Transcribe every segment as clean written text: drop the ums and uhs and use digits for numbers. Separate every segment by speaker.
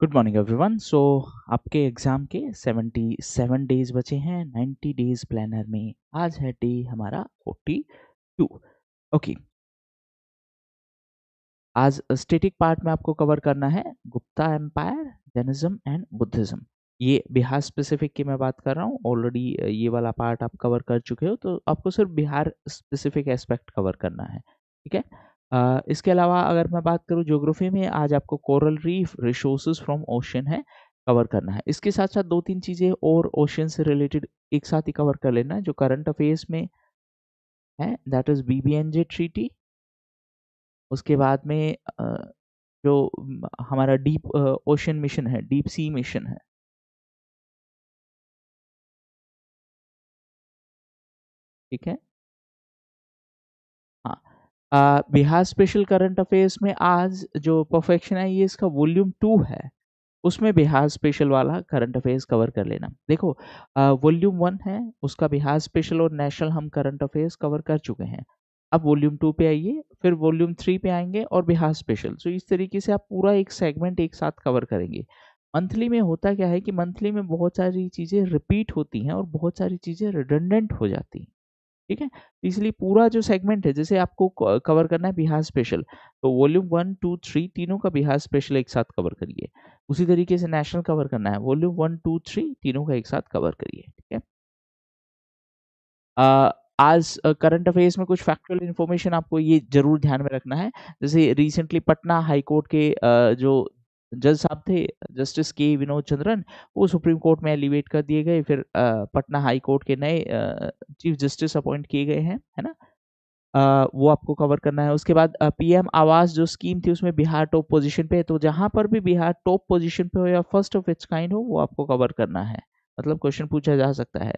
Speaker 1: Good morning everyone. सो आपके exam के 77 days बचे हैं 90 डेज़ प्लानर में। आज है डे हमारा 42। ओके, आज स्टैटिक पार्ट में आपको कवर करना है Gupta empire, Jainism and Buddhism. ये बिहार स्पेसिफिक की मैं बात कर रहा हूँ। ऑलरेडी ये वाला पार्ट आप कवर कर चुके हो, तो आपको सिर्फ बिहार स्पेसिफिक एस्पेक्ट कवर करना है, ठीक है। इसके अलावा अगर मैं बात करूँ ज्योग्राफी में, आज आपको coral reef, resources from ocean है, कवर करना है। इसके साथ साथ दो तीन चीज़ें और ओशन से रिलेटेड एक साथ ही कवर कर लेना है जो करंट अफेयर्स में है, दैट इज़ बीबीएनजे ट्रीटी। उसके बाद में जो हमारा डीप ओशन मिशन है, डीप सी मिशन है, ठीक है। हाँ, बिहार स्पेशल करंट अफेयर्स में आज जो परफेक्शन है ये इसका वॉल्यूम 2 है, उसमें बिहार स्पेशल वाला करंट अफेयर्स कवर कर लेना। देखो, वॉल्यूम 1 है उसका बिहार स्पेशल और नेशनल हम करंट अफेयर्स कवर कर चुके हैं। अब वॉल्यूम 2 पे आइए, फिर वॉल्यूम 3 पे आएंगे और बिहार स्पेशल। सो इस तरीके से आप पूरा एक सेगमेंट एक साथ कवर करेंगे। मंथली में होता क्या है कि मंथली में बहुत सारी चीज़ें रिपीट होती हैं और बहुत सारी चीज़ें रिडंडेंट हो जाती हैं, ठीक है। तो इसलिए पूरा जो सेगमेंट है, जैसे आपको कवर करना है बिहार स्पेशल, तो वॉल्यूम 1, 2, 3 तीनों का बिहार स्पेशल एक साथ कवर करिए। उसी तरीके से नेशनल कवर करना है, वॉल्यूम 1, 2, 3 तीनों का एक साथ कवर करिए, ठीक है। आज करंट अफेयर्स में कुछ फैक्चुअल इन्फॉर्मेशन आपको ये जरूर ध्यान में रखना है। जैसे रिसेंटली पटना हाई कोर्ट के जो जज साहब थे, जस्टिस के विनोद चंद्रन, वो सुप्रीम कोर्ट में एलिवेट कर दिए गए। फिर पटना हाई कोर्ट के नए चीफ जस्टिस अपॉइंट किए गए हैं, है ना। वो आपको कवर करना है। उसके बाद पीएम आवास जो स्कीम थी उसमें बिहार टॉप पोजीशन पे है, तो जहां पर भी बिहार टॉप पोजीशन पे हो या फर्स्ट ऑफ इट्स काइंड हो, वो आपको कवर करना है। मतलब क्वेश्चन पूछा जा सकता है।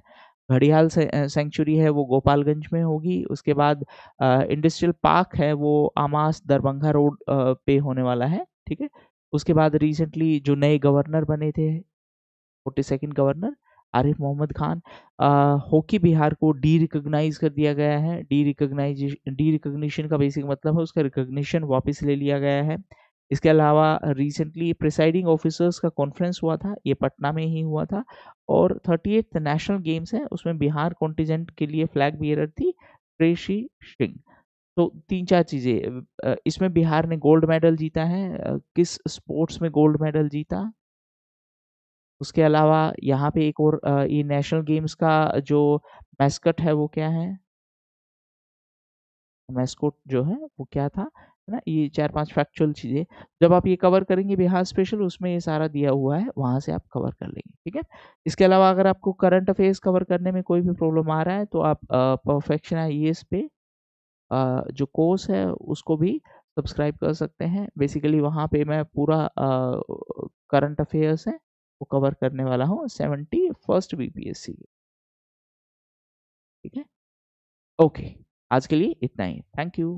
Speaker 1: घड़ियाल सेंचुरी है वो गोपालगंज में होगी। उसके बाद इंडस्ट्रियल पार्क है वो आमास दरभंगा रोड पे होने वाला है, ठीक है। उसके बाद रिसेंटली जो नए गवर्नर बने थे, 42nd governor Arif Mohammad Khan, hockey Bihar को डी रिकॉग्नाइज कर दिया गया है। डी रिकॉग्निशन का बेसिक मतलब है उसका रिकॉग्निशन वापस ले लिया गया है। इसके अलावा रिसेंटली प्रिसाइडिंग ऑफिसर्स का कॉन्फ्रेंस हुआ था, ये पटना में ही हुआ था। और 38th नेशनल गेम्स है, उसमें बिहार कॉन्टिजेंट के लिए फ्लैग बियरर थी प्रेशी सिंह। तो तीन चार चीजें, इसमें बिहार ने गोल्ड मेडल जीता है। किस स्पोर्ट्स में गोल्ड मेडल जीता। उसके अलावा यहाँ पे एक और ये नेशनल गेम्स का जो मैस्कट है वो क्या है, मैस्कोट जो है वो क्या था, है ना। ये चार पांच फैक्चुअल चीजें जब आप ये कवर करेंगे बिहार स्पेशल, उसमें ये सारा दिया हुआ है, वहां से आप कवर कर लेंगे, ठीक है। इसके अलावा अगर आपको करंट अफेयर्स कवर करने में कोई भी प्रॉब्लम आ रहा है, तो आप परफेक्शन आईएएस पे जो कोर्स है उसको भी सब्सक्राइब कर सकते हैं। बेसिकली वहाँ पे मैं पूरा करंट अफेयर्स है वो कवर करने वाला हूँ 71st बीपीएससी के, ठीक है। ओके, आज के लिए इतना ही। Thank you.